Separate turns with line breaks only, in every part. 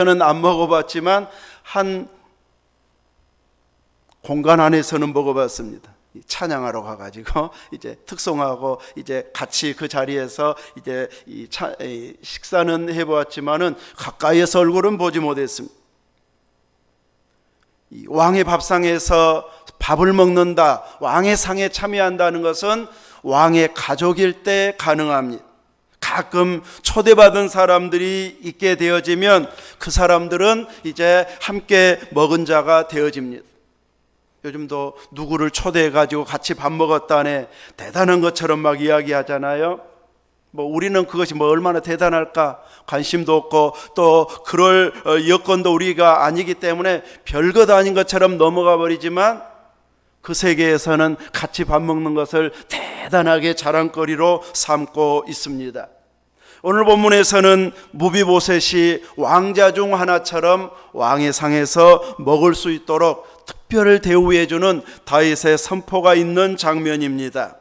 저는 안 먹어봤지만 한 공간 안에서는 먹어봤습니다. 찬양하러 가가지고 이제 특송하고 이제 같이 그 자리에서 이제 식사는 해보았지만은 가까이에서 얼굴은 보지 못했습니다. 왕의 밥상에서 밥을 먹는다, 왕의 상에 참여한다는 것은 왕의 가족일 때 가능합니다. 가끔 초대받은 사람들이 있게 되어지면 그 사람들은 이제 함께 먹은 자가 되어집니다. 요즘도 누구를 초대해가지고 같이 밥 먹었다네 대단한 것처럼 막 이야기하잖아요. 우리는 그것이 얼마나 대단할까 관심도 없고 또 그럴 여건도 우리가 아니기 때문에 별것 아닌 것처럼 넘어가 버리지만 그 세계에서는 같이 밥 먹는 것을 대단하게 자랑거리로 삼고 있습니다. 오늘 본문에서는 무비보셋이 왕자 중 하나처럼 왕의 상에서 먹을 수 있도록 특별 대우해주는 다윗의 선포가 있는 장면입니다.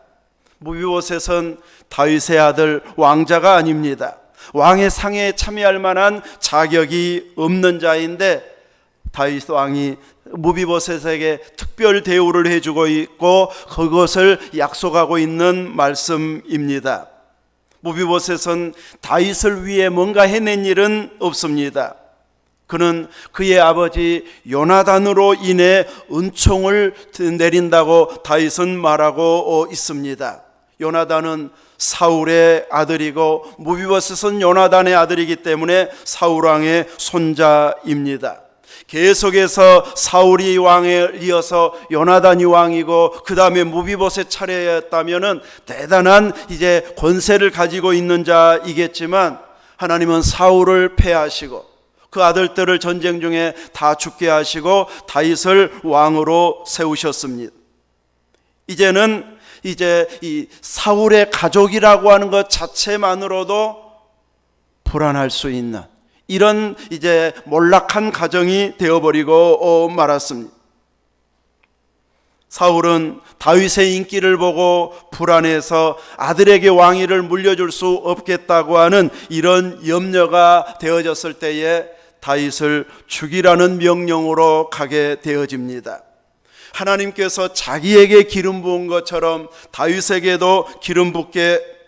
무비보셋은 다윗의 아들 왕자가 아닙니다. 왕의 상에 참여할 만한 자격이 없는 자인데 다윗 왕이 무비보셋에게 특별 대우를 해주고 있고 그것을 약속하고 있는 말씀입니다. 무비보셋은 다윗을 위해 뭔가 해낸 일은 없습니다. 그는 그의 아버지 요나단으로 인해 은총을 내린다고 다윗은 말하고 있습니다. 요나단은 사울의 아들이고 무비보셋은 요나단의 아들이기 때문에 사울 왕의 손자입니다. 계속해서 사울이 왕에 이어서 요나단이 왕이고 그 다음에 무비보셋 차례였다면은 대단한 이제 권세를 가지고 있는 자이겠지만 하나님은 사울을 패하시고 그 아들들을 전쟁 중에 다 죽게 하시고 다윗을 왕으로 세우셨습니다. 이제는 이 사울의 가족이라고 하는 것 자체만으로도 불안할 수 있는 이런 이제 몰락한 가정이 되어버리고 말았습니다. 사울은 다윗의 인기를 보고 불안해서 아들에게 왕위를 물려줄 수 없겠다고 하는 이런 염려가 되어졌을 때에 다윗을 죽이라는 명령으로 가게 되어집니다. 하나님께서 자기에게 기름 부은 것처럼 다윗에게도 기름 붓게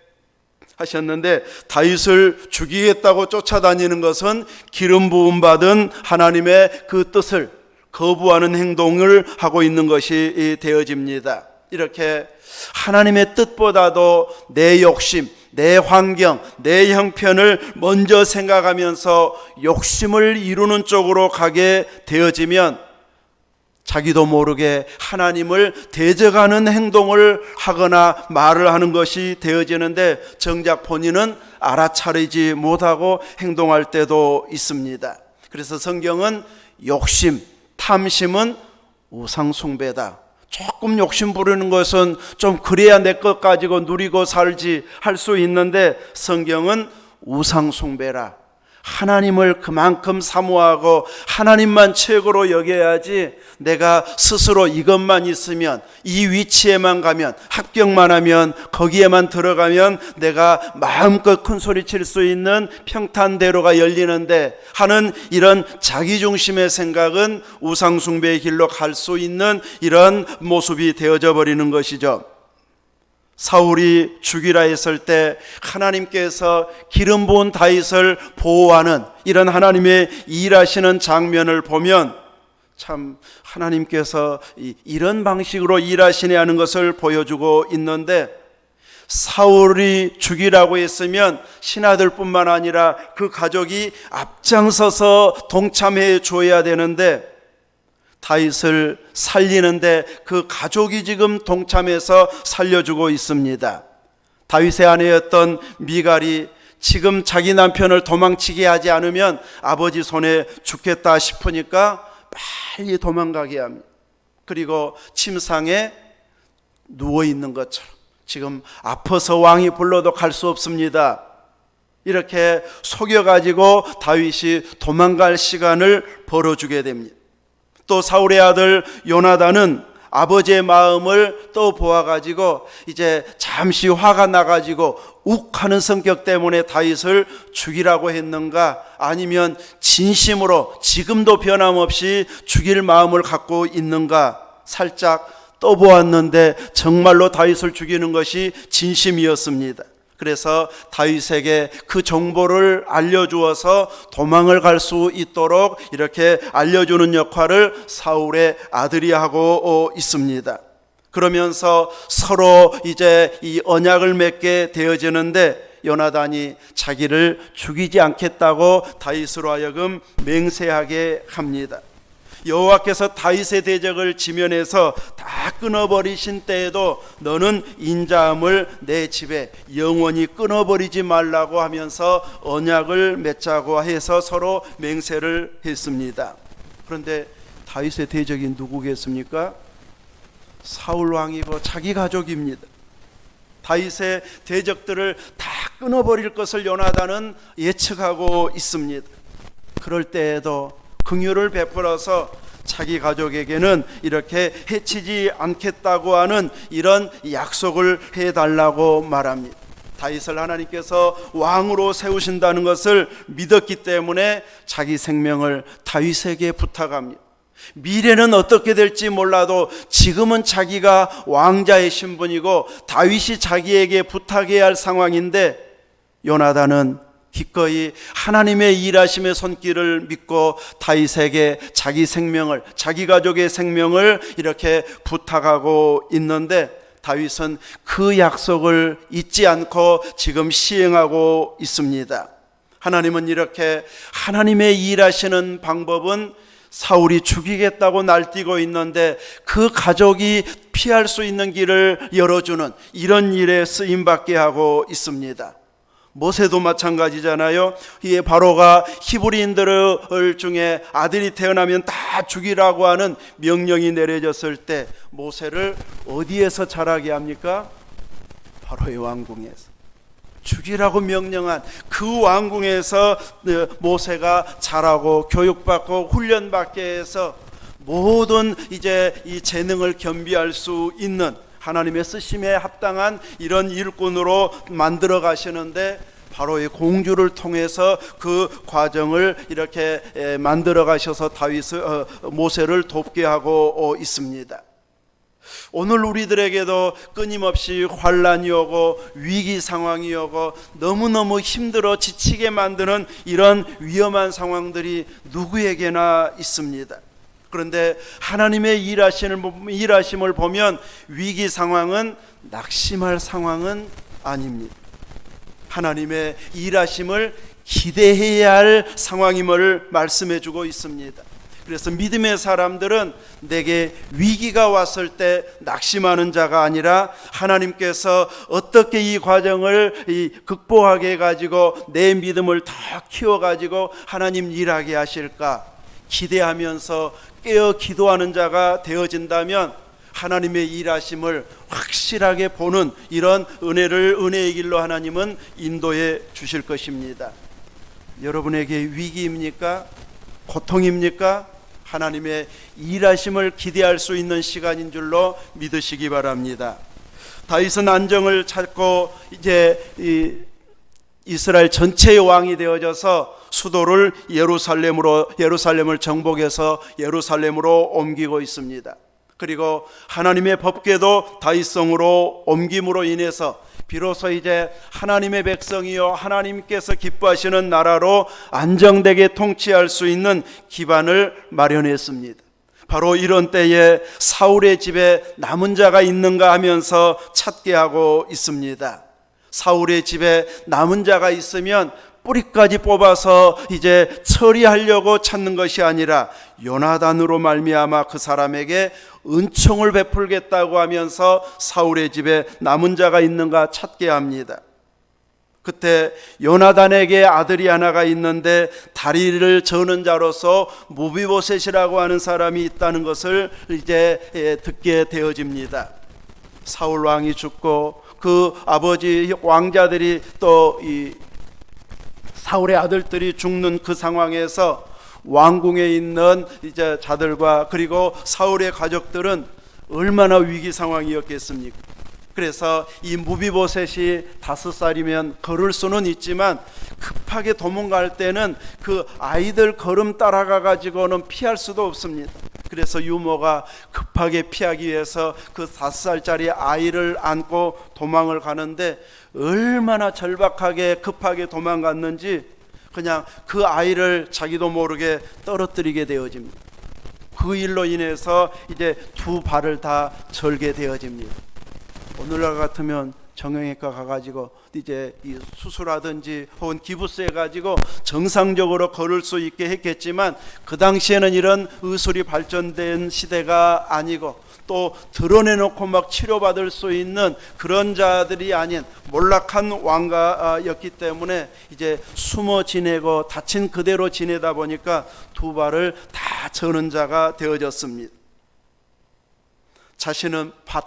하셨는데 다윗을 죽이겠다고 쫓아다니는 것은 기름 부음 받은 하나님의 그 뜻을 거부하는 행동을 하고 있는 것이 되어집니다. 이렇게 하나님의 뜻보다도 내 욕심, 내 환경, 내 형편을 먼저 생각하면서 욕심을 이루는 쪽으로 가게 되어지면 자기도 모르게 하나님을 대적하는 행동을 하거나 말을 하는 것이 되어지는데 정작 본인은 알아차리지 못하고 행동할 때도 있습니다. 그래서 성경은 욕심, 탐심은 우상숭배다. 조금 욕심 부리는 것은 좀 그래야 내 것 가지고 누리고 살지 할 수 있는데 성경은 우상숭배라. 하나님을 그만큼 사모하고 하나님만 최고로 여겨야지 내가 스스로 이것만 있으면 이 위치에만 가면 합격만 하면 거기에만 들어가면 내가 마음껏 큰 소리 칠 수 있는 평탄대로가 열리는데 하는 이런 자기중심의 생각은 우상숭배의 길로 갈 수 있는 이런 모습이 되어져 버리는 것이죠. 사울이 죽이라 했을 때 하나님께서 기름 부은 다윗을 보호하는 이런 하나님의 일하시는 장면을 보면 참 하나님께서 이런 방식으로 일하시네 하는 것을 보여주고 있는데 사울이 죽이라고 했으면 신하들뿐만 아니라 그 가족이 앞장서서 동참해 줘야 되는데 다윗을 살리는데 그 가족이 지금 동참해서 살려주고 있습니다. 다윗의 아내였던 미갈이 지금 자기 남편을 도망치게 하지 않으면 아버지 손에 죽겠다 싶으니까 빨리 도망가게 합니다. 그리고 침상에 누워있는 것처럼 지금 아파서 왕이 불러도 갈 수 없습니다. 이렇게 속여가지고 다윗이 도망갈 시간을 벌어주게 됩니다. 또 사울의 아들 요나단은 아버지의 마음을 또 보아가지고 이제 잠시 화가 나가지고 욱하는 성격 때문에 다윗을 죽이라고 했는가, 아니면 진심으로 지금도 변함없이 죽일 마음을 갖고 있는가 살짝 떠보았는데 정말로 다윗을 죽이는 것이 진심이었습니다. 그래서 다윗에게 그 정보를 알려주어서 도망을 갈 수 있도록 이렇게 알려주는 역할을 사울의 아들이 하고 있습니다. 그러면서 서로 이제 이 언약을 맺게 되어지는데, 요나단이 자기를 죽이지 않겠다고 다윗으로 하여금 맹세하게 합니다. 여호와께서 다윗의 대적을 지면에서 다 끊어버리신 때에도 너는 인자함을 내 집에 영원히 끊어버리지 말라고 하면서 언약을 맺자고 해서 서로 맹세를 했습니다. 그런데 다윗의 대적이 누구겠습니까? 사울 왕이고 자기 가족입니다. 다윗의 대적들을 다 끊어버릴 것을 요나단은 예측하고 있습니다. 그럴 때에도 긍휼을 베풀어서 자기 가족에게는 이렇게 해치지 않겠다고 하는 이런 약속을 해달라고 말합니다. 다윗을 하나님께서 왕으로 세우신다는 것을 믿었기 때문에 자기 생명을 다윗에게 부탁합니다. 미래는 어떻게 될지 몰라도 지금은 자기가 왕자의 신분이고 다윗이 자기에게 부탁해야 할 상황인데, 요나단은 기꺼이 하나님의 일하심의 손길을 믿고 다윗에게 자기 생명을, 자기 가족의 생명을 이렇게 부탁하고 있는데, 다윗은 그 약속을 잊지 않고 지금 시행하고 있습니다. 하나님은 이렇게 하나님의 일하시는 방법은 사울이 죽이겠다고 날뛰고 있는데 그 가족이 피할 수 있는 길을 열어주는 이런 일에 쓰임받게 하고 있습니다. 모세도 마찬가지잖아요. 이 바로가 히브리인들 중에 아들이 태어나면 다 죽이라고 하는 명령이 내려졌을 때 모세를 어디에서 자라게 합니까? 바로의 왕궁에서. 죽이라고 명령한 그 왕궁에서 모세가 자라고 교육받고 훈련받게 해서 모든 이제 이 재능을 겸비할 수 있는 하나님의 쓰심에 합당한 이런 일꾼으로 만들어 가시는데, 바로의 공주를 통해서 그 과정을 이렇게 만들어 가셔서 모세를 돕게 하고 있습니다. 오늘 우리들에게도 끊임없이 환난이 오고 위기 상황이 오고 너무너무 힘들어 지치게 만드는 이런 위험한 상황들이 누구에게나 있습니다. 그런데 하나님의 일하심을 보면 위기 상황은 낙심할 상황은 아닙니다. 하나님의 일하심을 기대해야 할 상황임을 말씀해 주고 있습니다. 그래서 믿음의 사람들은 내게 위기가 왔을 때 낙심하는 자가 아니라 하나님께서 어떻게 이 과정을 극복하게 해가지고 내 믿음을 더 키워가지고 하나님 일하게 하실까 기대하면서 깨어 기도하는 자가 되어진다면 하나님의 일하심을 확실하게 보는 이런 은혜의 길로 하나님은 인도해 주실 것입니다. 여러분에게 위기입니까? 고통입니까? 하나님의 일하심을 기대할 수 있는 시간인 줄로 믿으시기 바랍니다. 다윗은 안정을 찾고 이제 이스라엘 전체의 왕이 되어져서 수도를 예루살렘을 정복해서 예루살렘으로 옮기고 있습니다. 그리고 하나님의 법궤도 다윗성으로 옮김으로 인해서 비로소 이제 하나님의 백성이요 하나님께서 기뻐하시는 나라로 안정되게 통치할 수 있는 기반을 마련했습니다. 바로 이런 때에 사울의 집에 남은 자가 있는가 하면서 찾게 하고 있습니다. 사울의 집에 남은 자가 있으면 뿌리까지 뽑아서 이제 처리하려고 찾는 것이 아니라 요나단으로 말미암아 그 사람에게 은총을 베풀겠다고 하면서 사울의 집에 남은 자가 있는가 찾게 합니다. 그때 요나단에게 아들이 하나가 있는데 다리를 저는 자로서 무비보셋이라고 하는 사람이 있다는 것을 이제 듣게 되어집니다. 사울 왕이 죽고 그 아버지 왕자들이 또 이 사울의 아들들이 죽는 그 상황에서 왕궁에 있는 이제 자들과 그리고 사울의 가족들은 얼마나 위기 상황이었겠습니까? 그래서 이 무비보셋이 5살이면 걸을 수는 있지만 급하게 도망갈 때는 그 아이들 걸음 따라가 가지고는 피할 수도 없습니다. 그래서 유모가 급하게 피하기 위해서 그 5살짜리 아이를 안고 도망을 가는데 얼마나 절박하게 급하게 도망갔는지 그냥 그 아이를 자기도 모르게 떨어뜨리게 되어집니다. 그 일로 인해서 이제 2발을 다 절게 되어집니다. 오늘날 같으면 정형외과 가가지고 이제 이 수술하든지 혹은 기부스 해가지고 정상적으로 걸을 수 있게 했겠지만 그 당시에는 이런 의술이 발전된 시대가 아니고 또 드러내놓고 막 치료받을 수 있는 그런 자들이 아닌 몰락한 왕가였기 때문에 이제 숨어 지내고 다친 그대로 지내다 보니까 2발을 다 저는 자가 되어졌습니다.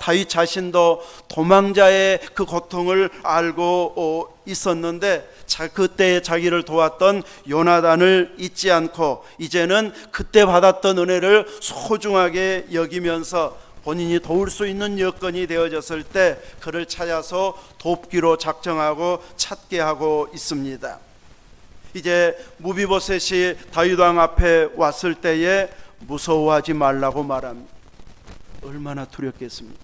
다윗 자신도 도망자의 그 고통을 알고 있었는데 그때 자기를 도왔던 요나단을 잊지 않고 이제는 그때 받았던 은혜를 소중하게 여기면서 본인이 도울 수 있는 여건이 되어졌을 때 그를 찾아서 돕기로 작정하고 찾게 하고 있습니다. 이제 무비보셋이 다윗 왕 앞에 왔을 때에 무서워하지 말라고 말합니다. 얼마나 두렵겠습니까?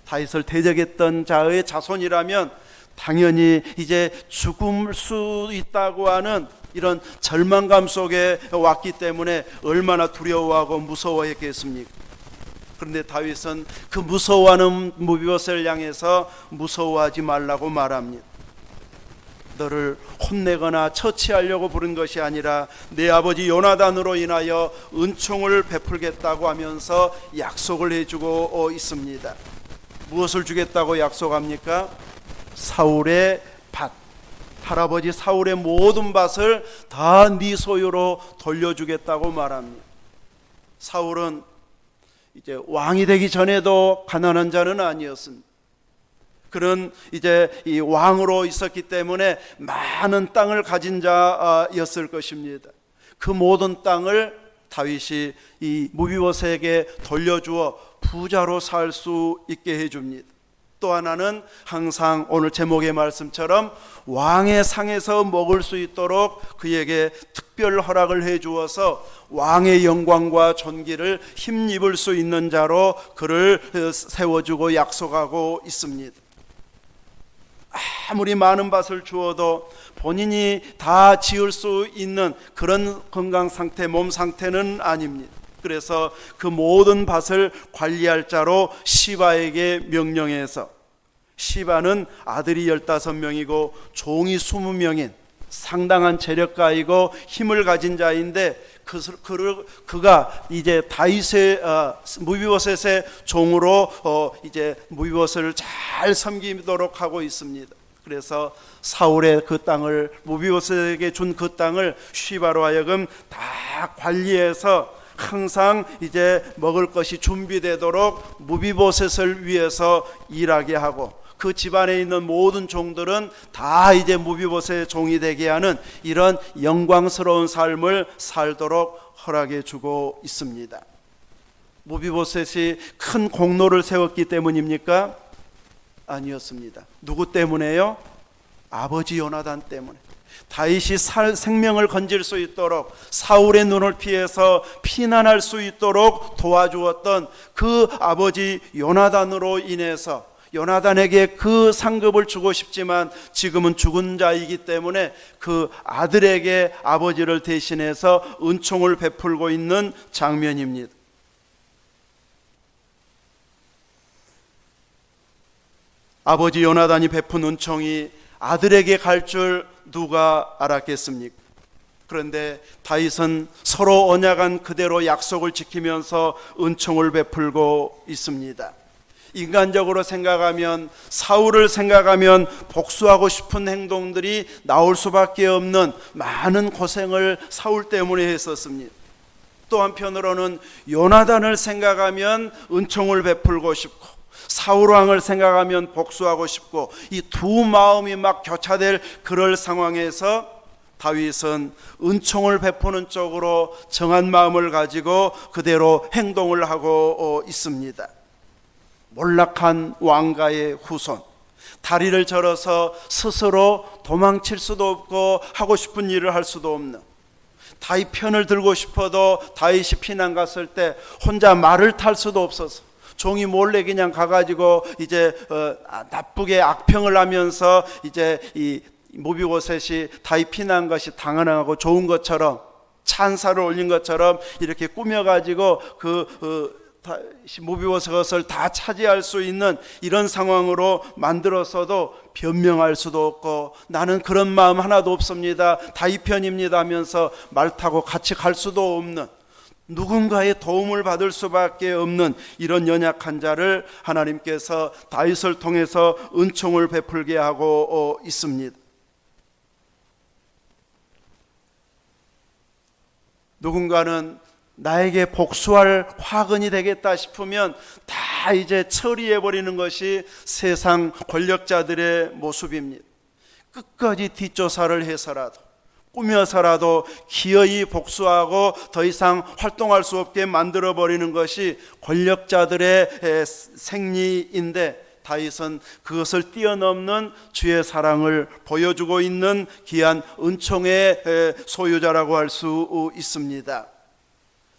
다윗을 대적했던 자의 자손이라면 당연히 이제 죽을 수 있다고 하는 이런 절망감 속에 왔기 때문에 얼마나 두려워하고 무서워했겠습니까? 그런데 다윗은 그 무서워하는 무비보셋을 향해서 무서워하지 말라고 말합니다. 너를 혼내거나 처치하려고 부른 것이 아니라 내 아버지 요나단으로 인하여 은총을 베풀겠다고 하면서 약속을 해주고 있습니다. 무엇을 주겠다고 약속합니까? 사울의 밭, 할아버지 사울의 모든 밭을 다 네 소유로 돌려주겠다고 말합니다. 사울은 이제 왕이 되기 전에도 가난한 자는 아니었습니다. 그는 이제 이 왕으로 있었기 때문에 많은 땅을 가진 자였을 것입니다. 그 모든 땅을 다윗이 이 무비보셋에게 돌려주어 부자로 살 수 있게 해줍니다. 또 하나는 항상 오늘 제목의 말씀처럼 왕의 상에서 먹을 수 있도록 그에게 특별 허락을 해주어서 왕의 영광과 존귀를 힘입을 수 있는 자로 그를 세워주고 약속하고 있습니다. 아무리 많은 밭을 주어도 본인이 다 지을 수 있는 그런 건강 상태, 몸 상태는 아닙니다. 그래서 그 모든 밭을 관리할 자로 시바에게 명령해서, 시바는 아들이 15명이고 종이 20명인 상당한 재력가이고 힘을 가진 자인데 그가 이제 다윗의 무비보셋의 종으로 이제 무비보셋을 잘 섬기도록 하고 있습니다. 그래서 사울의 그 땅을, 무비보셋에게 준 그 땅을 시바로 하여금 다 관리해서 항상 이제 먹을 것이 준비되도록 무비보셋을 위해서 일하게 하고, 그 집안에 있는 모든 종들은 다 이제 무비보셋의 종이 되게 하는 이런 영광스러운 삶을 살도록 허락해 주고 있습니다. 무비보셋이 큰 공로를 세웠기 때문입니까? 아니었습니다. 누구 때문에요? 아버지 요나단 때문에. 다윗이 생명을 건질 수 있도록, 사울의 눈을 피해서 피난할 수 있도록 도와주었던 그 아버지 요나단으로 인해서, 요나단에게 그 상급을 주고 싶지만 지금은 죽은 자이기 때문에 그 아들에게 아버지를 대신해서 은총을 베풀고 있는 장면입니다. 아버지 요나단이 베푼 은총이 아들에게 갈 줄 누가 알았겠습니까? 그런데 다윗은 서로 언약한 그대로 약속을 지키면서 은총을 베풀고 있습니다. 인간적으로 생각하면, 사울을 생각하면 복수하고 싶은 행동들이 나올 수밖에 없는 많은 고생을 사울 때문에 했었습니다. 또 한편으로는 요나단을 생각하면 은총을 베풀고 싶고, 사울 왕을 생각하면 복수하고 싶고, 이 두 마음이 막 교차될 그럴 상황에서 다윗은 은총을 베푸는 쪽으로 정한 마음을 가지고 그대로 행동을 하고 있습니다. 몰락한 왕가의 후손, 다리를 절어서 스스로 도망칠 수도 없고 하고 싶은 일을 할 수도 없는, 다윗 편을 들고 싶어도 다윗이 피난 갔을 때 혼자 말을 탈 수도 없어서 종이 몰래 그냥 가가지고 이제 나쁘게 악평을 하면서 이제 이 모비보셋이 다윗 피난 것이 당연하고 좋은 것처럼, 찬사를 올린 것처럼 이렇게 꾸며가지고 모비보셋을 다 차지할 수 있는 이런 상황으로 만들었어도 변명할 수도 없고, 나는 그런 마음 하나도 없습니다, 다윗 편입니다 하면서 말 타고 같이 갈 수도 없는, 누군가의 도움을 받을 수밖에 없는 이런 연약한 자를 하나님께서 다윗을 통해서 은총을 베풀게 하고 있습니다. 누군가는 나에게 복수할 화근이 되겠다 싶으면 다 이제 처리해버리는 것이 세상 권력자들의 모습입니다. 끝까지 뒷조사를 해서라도, 꾸며서라도 기어이 복수하고 더 이상 활동할 수 없게 만들어버리는 것이 권력자들의 생리인데, 다윗은 그것을 뛰어넘는 주의 사랑을 보여주고 있는 귀한 은총의 소유자라고 할 수 있습니다.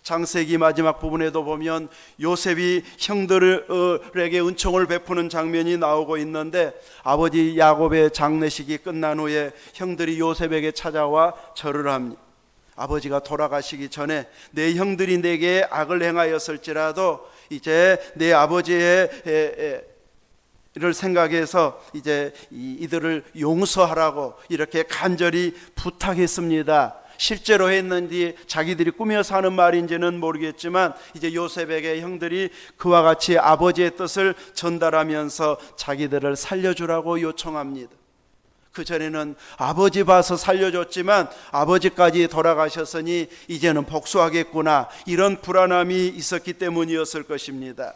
창세기 마지막 부분에도 보면 요셉이 형들에게 은총을 베푸는 장면이 나오고 있는데, 아버지 야곱의 장례식이 끝난 후에 형들이 요셉에게 찾아와 절을 합니다. 아버지가 돌아가시기 전에 내 형들이 내게 악을 행하였을지라도 이제 내 아버지의 를 생각해서 이제 이들을 용서하라고 이렇게 간절히 부탁했습니다. 실제로 했는지 자기들이 꾸며서 하는 말인지는 모르겠지만, 이제 요셉에게 형들이 그와 같이 아버지의 뜻을 전달하면서 자기들을 살려주라고 요청합니다. 그전에는 아버지 봐서 살려줬지만 아버지까지 돌아가셨으니 이제는 복수하겠구나, 이런 불안함이 있었기 때문이었을 것입니다.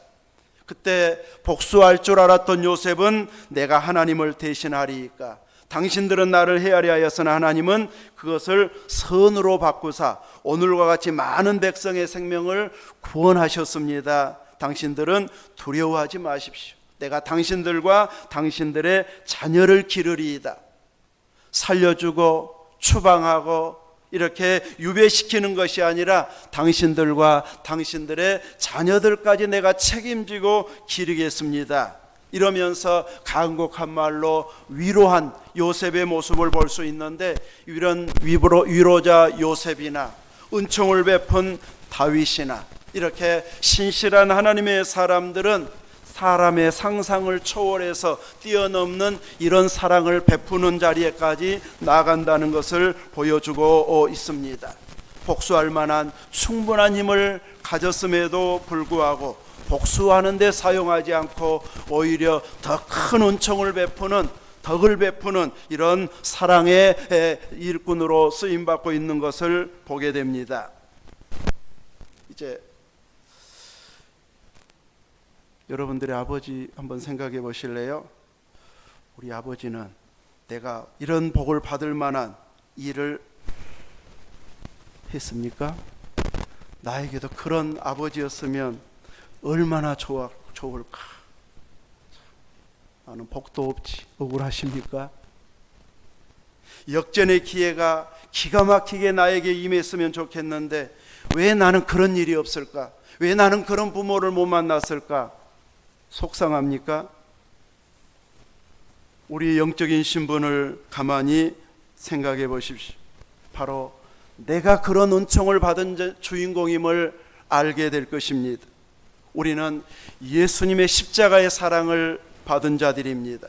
그때 복수할 줄 알았던 요셉은 내가 하나님을 대신하리이까, 당신들은 나를 헤아려 하였으나 하나님은 그것을 선으로 바꾸사 오늘과 같이 많은 백성의 생명을 구원하셨습니다. 당신들은 두려워하지 마십시오. 내가 당신들과 당신들의 자녀를 기르리이다. 살려주고 추방하고 이렇게 유배시키는 것이 아니라 당신들과 당신들의 자녀들까지 내가 책임지고 기르겠습니다. 이러면서 간곡한 말로 위로한 요셉의 모습을 볼 수 있는데, 이런 위로자 요셉이나 은총을 베푼 다윗이나 이렇게 신실한 하나님의 사람들은 사람의 상상을 초월해서 뛰어넘는 이런 사랑을 베푸는 자리에까지 나아간다는 것을 보여주고 있습니다. 복수할 만한 충분한 힘을 가졌음에도 불구하고 복수하는 데 사용하지 않고 오히려 더 큰 은총을 베푸는, 덕을 베푸는 이런 사랑의 일꾼으로 쓰임받고 있는 것을 보게 됩니다. 이제 여러분들의 아버지 한번 생각해 보실래요? 우리 아버지는 내가 이런 복을 받을 만한 일을 했습니까? 나에게도 그런 아버지였으면 얼마나 좋을까? 나는 복도 없지, 억울하십니까? 역전의 기회가 기가 막히게 나에게 임했으면 좋겠는데 왜 나는 그런 일이 없을까? 왜 나는 그런 부모를 못 만났을까? 속상합니까? 우리의 영적인 신분을 가만히 생각해 보십시오. 바로 내가 그런 은총을 받은 주인공임을 알게 될 것입니다. 우리는 예수님의 십자가의 사랑을 받은 자들입니다.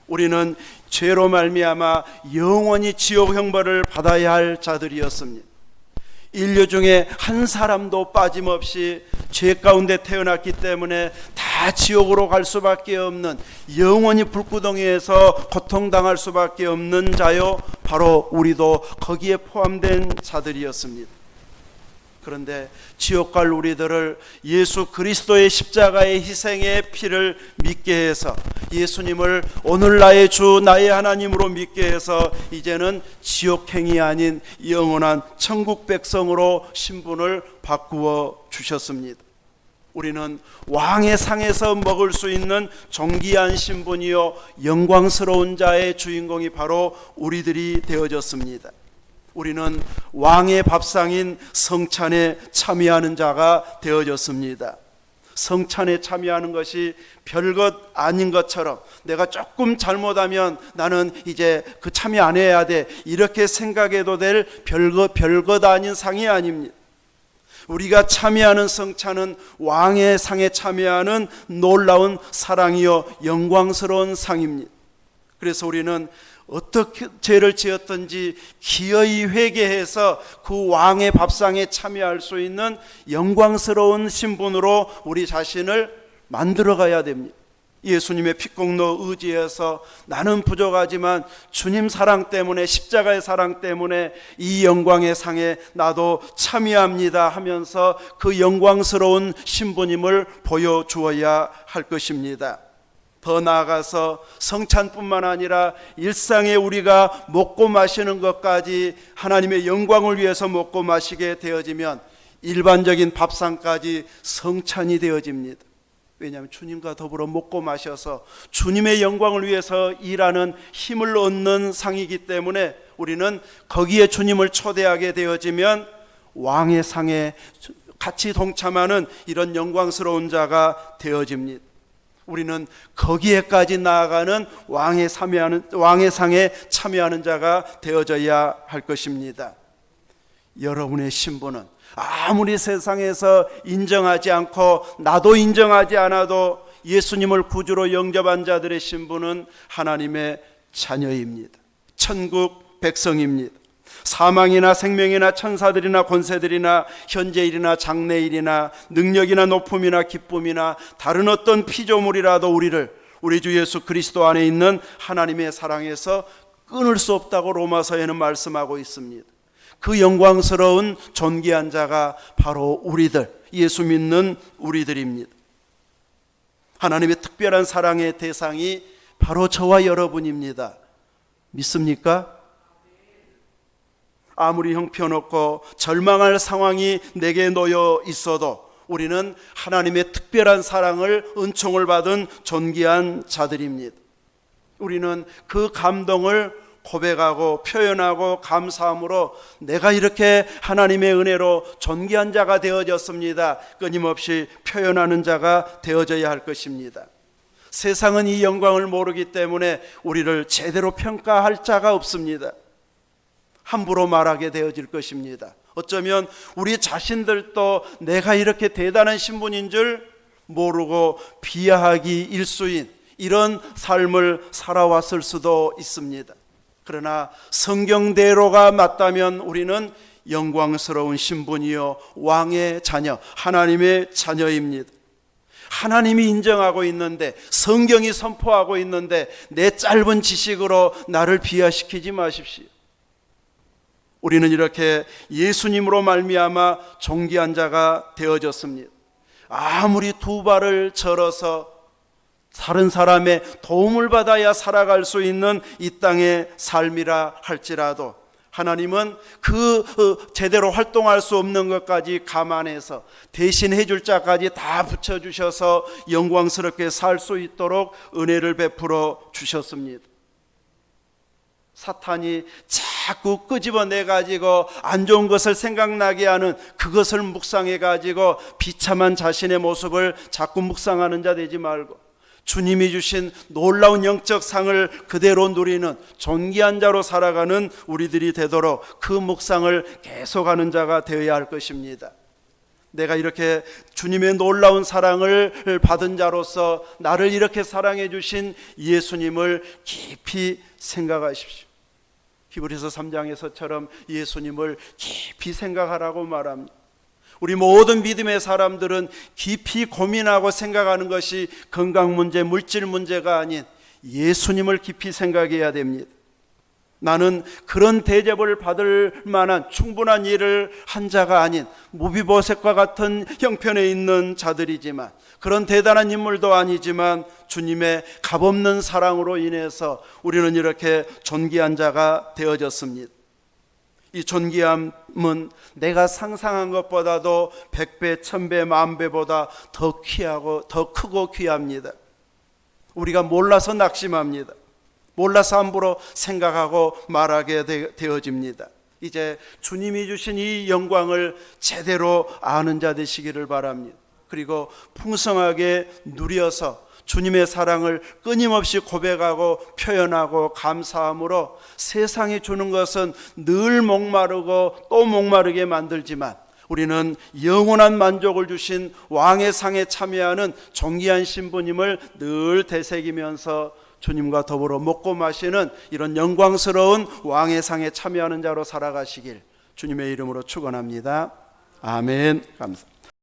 우리는 죄로 말미암아 영원히 지옥 형벌을 받아야 할 자들이었습니다. 인류 중에 한 사람도 빠짐없이 죄 가운데 태어났기 때문에 다 지옥으로 갈 수밖에 없는, 영원히 불구덩이에서 고통당할 수밖에 없는 자요, 바로 우리도 거기에 포함된 자들이었습니다. 그런데 지옥 갈 우리들을 예수 그리스도의 십자가의 희생의 피를 믿게 해서 예수님을 오늘 나의 주 나의 하나님으로 믿게 해서 이제는 지옥행이 아닌 영원한 천국 백성으로 신분을 바꾸어 주셨습니다. 우리는 왕의 상에서 먹을 수 있는 존귀한 신분이요 영광스러운 자의 주인공이 바로 우리들이 되어졌습니다. 우리는 왕의 밥상인 성찬에 참여하는 자가 되어졌습니다. 성찬에 참여하는 것이 별것 아닌 것처럼 내가 조금 잘못하면 나는 이제 그 참여 안 해야 돼 이렇게 생각해도 될 별것 아닌 상이 아닙니다. 우리가 참여하는 성찬은 왕의 상에 참여하는 놀라운 사랑이요 영광스러운 상입니다. 그래서 우리는 어떻게 죄를 지었든지 기어이 회개해서 그 왕의 밥상에 참여할 수 있는 영광스러운 신분으로 우리 자신을 만들어가야 됩니다. 예수님의 피공로 의지해서 나는 부족하지만 주님 사랑 때문에 십자가의 사랑 때문에 이 영광의 상에 나도 참여합니다 하면서 그 영광스러운 신분임을 보여주어야 할 것입니다. 더 나아가서 성찬뿐만 아니라 일상에 우리가 먹고 마시는 것까지 하나님의 영광을 위해서 먹고 마시게 되어지면 일반적인 밥상까지 성찬이 되어집니다. 왜냐하면 주님과 더불어 먹고 마셔서 주님의 영광을 위해서 일하는 힘을 얻는 상이기 때문에 우리는 거기에 주님을 초대하게 되어지면 왕의 상에 같이 동참하는 이런 영광스러운 자가 되어집니다. 우리는 거기에까지 나아가는 왕의 상에 참여하는 자가 되어져야 할 것입니다. 여러분의 신분은 아무리 세상에서 인정하지 않고 나도 인정하지 않아도 예수님을 구주로 영접한 자들의 신분은 하나님의 자녀입니다. 천국 백성입니다. 사망이나 생명이나 천사들이나 권세들이나 현재일이나 장래일이나 능력이나 높음이나 기쁨이나 다른 어떤 피조물이라도 우리를 우리 주 예수 그리스도 안에 있는 하나님의 사랑에서 끊을 수 없다고 로마서에는 말씀하고 있습니다. 그 영광스러운 존귀한 자가 바로 우리들, 예수 믿는 우리들입니다. 하나님의 특별한 사랑의 대상이 바로 저와 여러분입니다. 믿습니까? 아무리 형편없고 절망할 상황이 내게 놓여 있어도 우리는 하나님의 특별한 사랑을 은총을 받은 존귀한 자들입니다. 우리는 그 감동을 고백하고 표현하고 감사함으로 내가 이렇게 하나님의 은혜로 존귀한 자가 되어졌습니다. 끊임없이 표현하는 자가 되어져야 할 것입니다. 세상은 이 영광을 모르기 때문에 우리를 제대로 평가할 자가 없습니다. 함부로 말하게 되어질 것입니다. 어쩌면 우리 자신들도 내가 이렇게 대단한 신분인 줄 모르고 비하하기 일수인 이런 삶을 살아왔을 수도 있습니다. 그러나 성경대로가 맞다면 우리는 영광스러운 신분이요 왕의 자녀, 하나님의 자녀입니다. 하나님이 인정하고 있는데 성경이 선포하고 있는데 내 짧은 지식으로 나를 비하시키지 마십시오. 우리는 이렇게 예수님으로 말미암아 존귀한 자가 되어졌습니다. 아무리 두 발을 절어서 다른 사람의 도움을 받아야 살아갈 수 있는 이 땅의 삶이라 할지라도 하나님은 그 제대로 활동할 수 없는 것까지 감안해서 대신 해줄 자까지 다 붙여주셔서 영광스럽게 살 수 있도록 은혜를 베풀어 주셨습니다. 사탄이 자꾸 끄집어내가지고 안 좋은 것을 생각나게 하는 그것을 묵상해가지고 비참한 자신의 모습을 자꾸 묵상하는 자 되지 말고 주님이 주신 놀라운 영적 상을 그대로 누리는 존귀한 자로 살아가는 우리들이 되도록 그 묵상을 계속하는 자가 되어야 할 것입니다. 내가 이렇게 주님의 놀라운 사랑을 받은 자로서 나를 이렇게 사랑해 주신 예수님을 깊이 생각하십시오. 히브리서 3장에서처럼 예수님을 깊이 생각하라고 말합니다. 우리 모든 믿음의 사람들은 깊이 고민하고 생각하는 것이 건강 문제, 물질 문제가 아닌 예수님을 깊이 생각해야 됩니다. 나는 그런 대접을 받을 만한 충분한 일을 한 자가 아닌 무비보셋과 같은 형편에 있는 자들이지만, 그런 대단한 인물도 아니지만 주님의 값없는 사랑으로 인해서 우리는 이렇게 존귀한 자가 되어졌습니다. 이 존귀함은 내가 상상한 것보다도 100배, 1000배, 10,000배보다 더 귀하고 더 크고 귀합니다. 우리가 몰라서 낙심합니다. 몰라서 함부로 생각하고 말하게 되어집니다. 이제 주님이 주신 이 영광을 제대로 아는 자 되시기를 바랍니다. 그리고 풍성하게 누려서 주님의 사랑을 끊임없이 고백하고 표현하고 감사함으로 세상이 주는 것은 늘 목마르고 또 목마르게 만들지만, 우리는 영원한 만족을 주신 왕의 상에 참여하는 존귀한 신부님을 늘 되새기면서 주님과 더불어 먹고 마시는 이런 영광스러운 왕의 상에 참여하는 자로 살아가시길 주님의 이름으로 축원합니다. 아멘. 감사합니다.